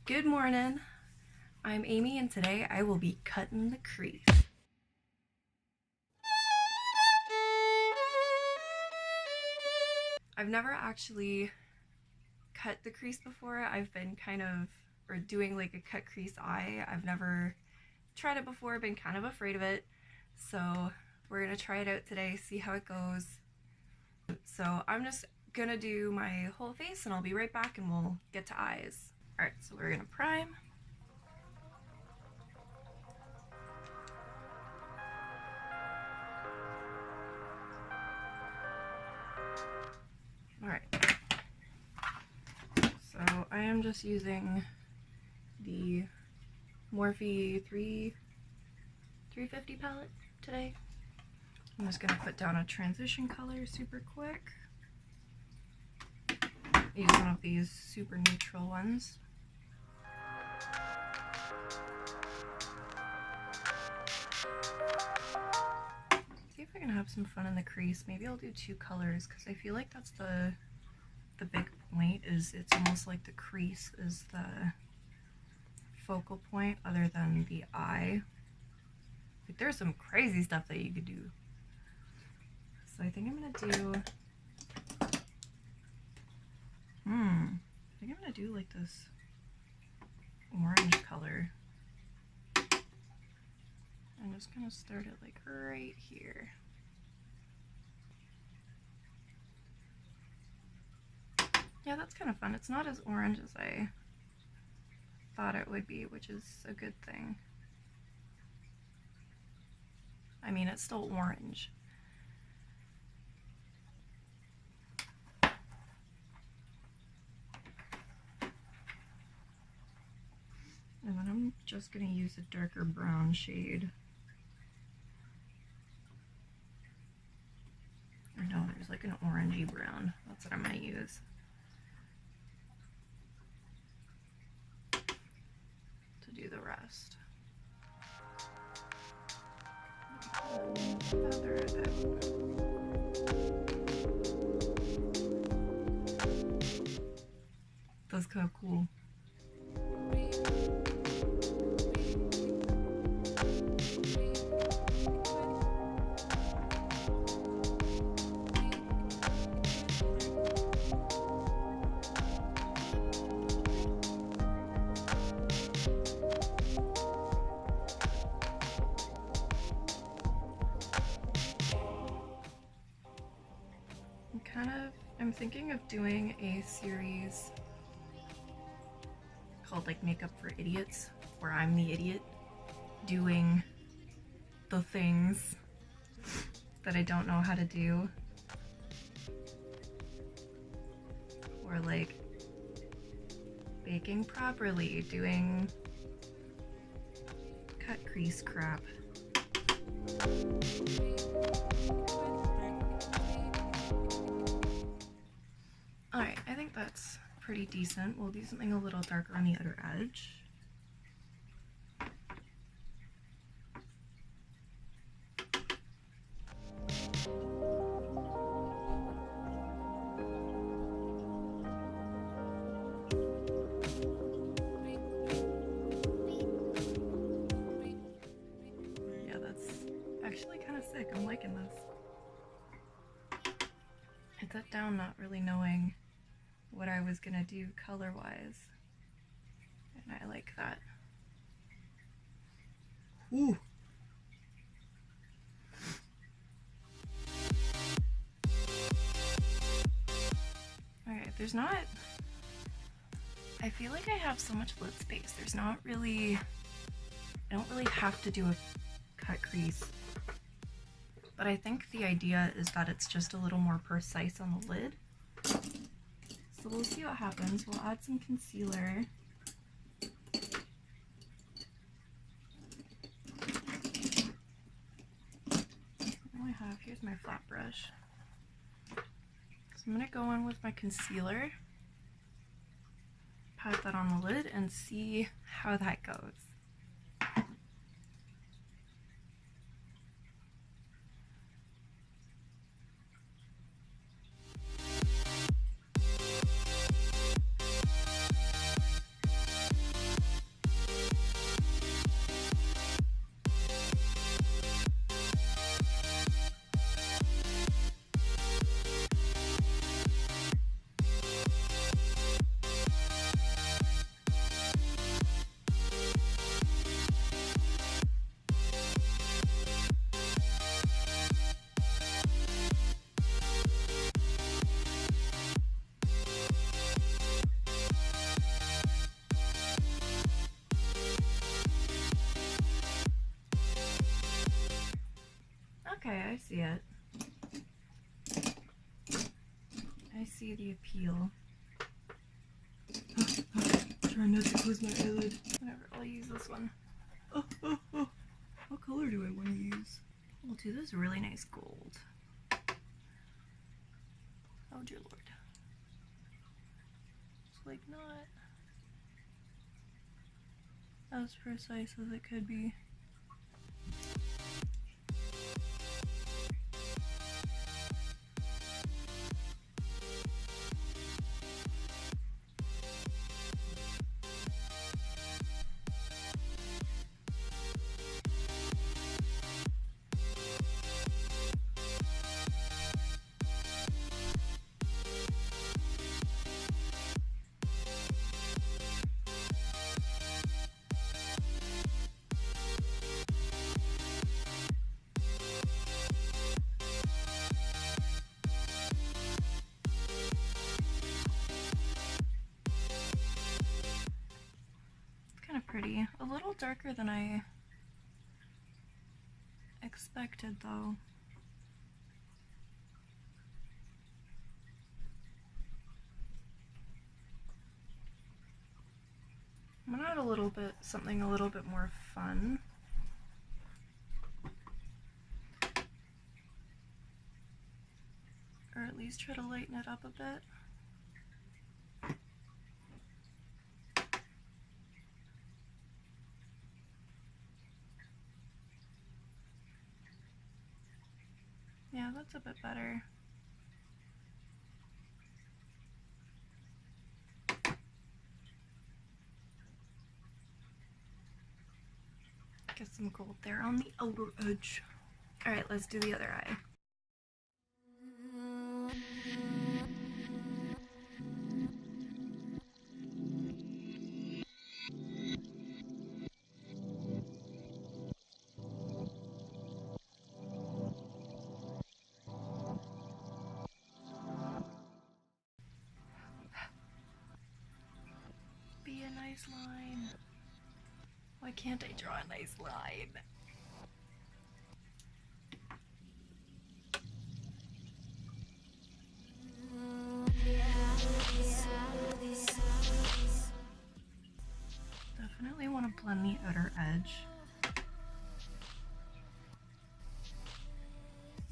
Good morning, I'm Amy and today I will be cutting the crease. I've never actually cut the crease before. I've been doing like a cut crease eye. I've never tried it before, been kind of afraid of it. So we're gonna try it out today, see how it goes. So I'm just gonna do my whole face and I'll be right back and we'll get to eyes. All right, so we're gonna prime. All right, so I am just using the Morphe 350 palette today. I'm just gonna put down a transition color super quick. Use one of these super neutral ones. See if I can have some fun in the crease. Maybe I'll do two colors because I feel like that's the big point, is it's almost like the crease is the focal point other than the eye. Like there's some crazy stuff that you could do. So I think I'm gonna do I think I'm gonna do like this orange color. I'm just gonna start it like right here. Yeah, that's kind of fun. It's not as orange as I thought it would be, which is a good thing. I mean, it's still orange. And then I'm just going to use a darker brown shade. Or no, there's like an orangey brown. That's what I'm going to use. To do the rest. Feather it out. That's kind of cool. I'm thinking of doing a series called like Makeup for Idiots, where I'm the idiot doing the things that I don't know how to do, or like baking properly, doing cut crease crap. Alright, I think that's pretty decent. We'll do something a little darker on the other edge. Yeah, that's actually kind of sick. I'm liking this. I sat down not really knowing what I was gonna do color-wise, and I like that. Ooh. Alright, there's not... I feel like I have so much lid space. There's not really... I don't really have to do a cut crease. But I think the idea is that it's just a little more precise on the lid. So we'll see what happens. We'll add some concealer. All I have, here's my flat brush. So I'm gonna go in with my concealer, pat that on the lid, and see how that goes. see it. I see the appeal. Try not to close my eyelid. Whatever, I'll use this one. Oh. What color do I want to use? We'll do this really nice gold. Oh dear lord. It's like not as precise as it could be. Pretty. A little darker than I expected though. I'm gonna add a little bit, something a little bit more fun. Or at least try to lighten it up a bit. Yeah, that's a bit better. Get some gold there on the outer edge. Alright, let's do the other eye. Be a nice line. Why can't I draw a nice line? Definitely want to blend the outer edge.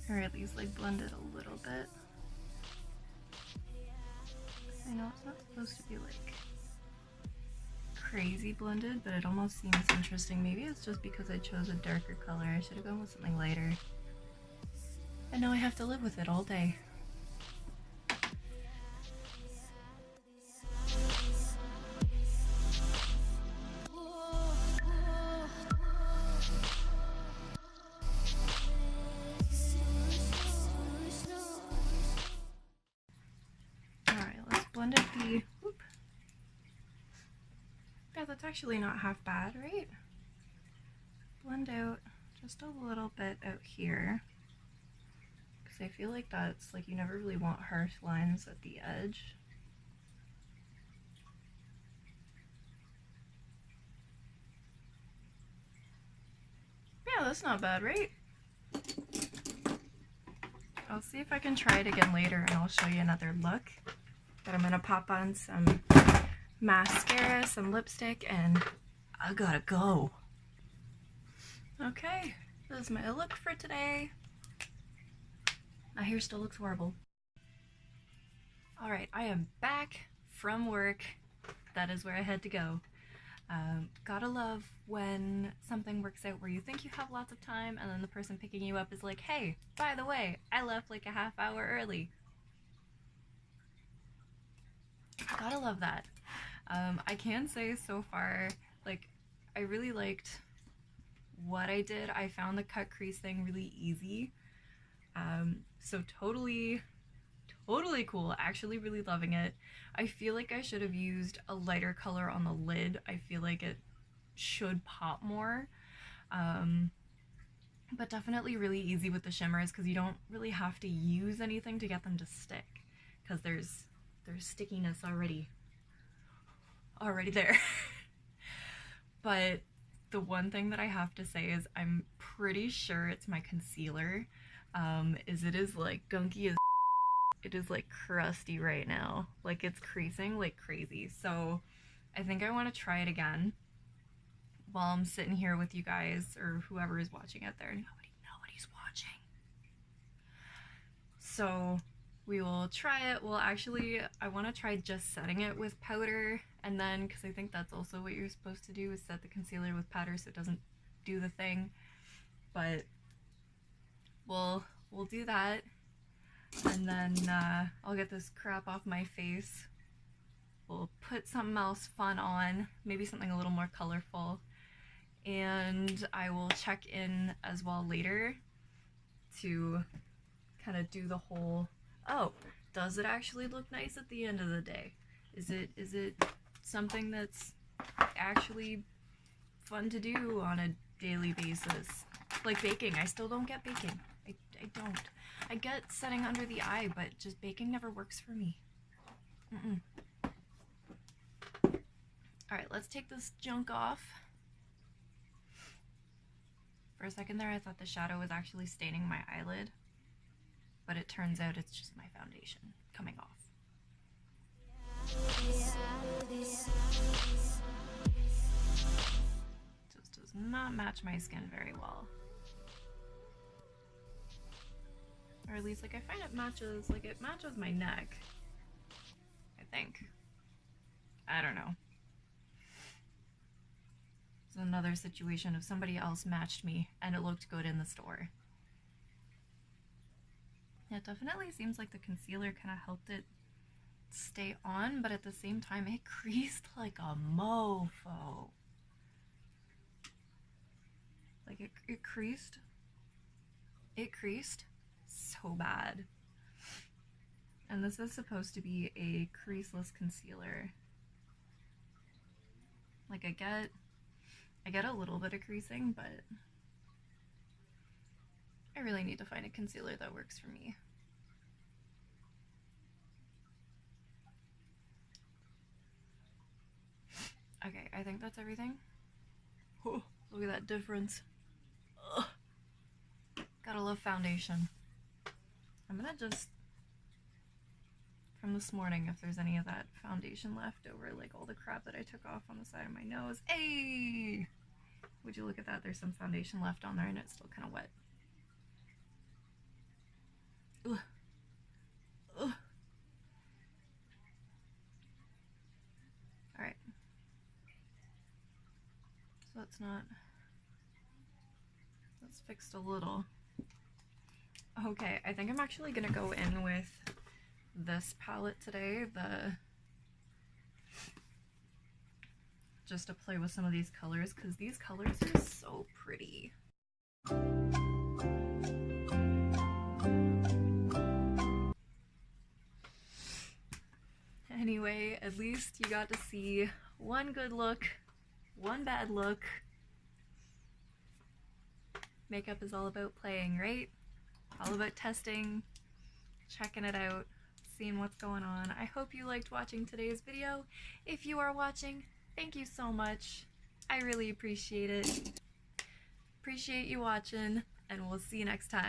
Or at least like blend it a little bit. I know it's not supposed to be like crazy blended, but it almost seems interesting. Maybe it's just because I chose a darker color. I should have gone with something lighter. And now I have to live with it all day. Alright, let's blend out the... Whoop. Yeah, that's actually not half bad, right? Blend out just a little bit out here. Because I feel like that's like you never really want harsh lines at the edge. Yeah, that's not bad, right? I'll see if I can try it again later and I'll show you another look. But I'm gonna pop on some mascara, some lipstick, and I gotta go. Okay, this is my look for today. My hair still looks horrible. Alright, I am back from work. That is where I had to go. Gotta love when something works out where you think you have lots of time and then the person picking you up is like, hey, by the way, I left like a half hour early. Gotta love that. I can say so far, like, I really liked what I did. I found the cut crease thing really easy. So totally cool. Actually really loving it. I feel like I should have used a lighter color on the lid. I feel like it should pop more. But definitely really easy with the shimmers because you don't really have to use anything to get them to stick because there's stickiness already there. But the one thing that I have to say is I'm pretty sure it's my concealer. is it is like gunky as it is like crusty right now. Like it's creasing like crazy. So I think I want to try it again while I'm sitting here with you guys or whoever is watching out there. Nobody's watching. So we will try it. Well, actually, I want to try just setting it with powder, and then, because I think that's also what you're supposed to do, is set the concealer with powder so it doesn't do the thing. But we'll do that, and then I'll get this crap off my face. We'll put something else fun on, maybe something a little more colorful, and I will check in as well later to kind of do the whole, oh, does it actually look nice at the end of the day? Is it something that's actually fun to do on a daily basis? Like baking, I still don't get baking. I don't. I get setting under the eye, but just baking never works for me. Alright, let's take this junk off. For a second there, I thought the shadow was actually staining my eyelid, but it turns out it's just my foundation coming off. Just does not match my skin very well. Or at least, like, I find it matches my neck, I think. I don't know. It's another situation of somebody else matched me and it looked good in the store. Yeah, it definitely seems like the concealer kind of helped it stay on, but at the same time it creased like a mofo. Like it creased so bad. And this is supposed to be a creaseless concealer. Like I get a little bit of creasing, but I really need to find a concealer that works for me. Okay, I think that's everything. Oh, look at that difference. Ugh. Gotta love foundation. I'm gonna just, from this morning, if there's any of that foundation left over, like all the crap that I took off on the side of my nose. Hey! Would you look at that? There's some foundation left on there and it's still kind of wet. Ugh. Ugh. Alright. So that's fixed a little. Okay, I think I'm actually gonna go in with this palette today, just to play with some of these colors, because these colors are so pretty. Anyway, at least you got to see one good look, one bad look. Makeup is all about playing, right? All about testing, checking it out, seeing what's going on. I hope you liked watching today's video. If you are watching, thank you so much. I really appreciate it. Appreciate you watching, and we'll see you next time.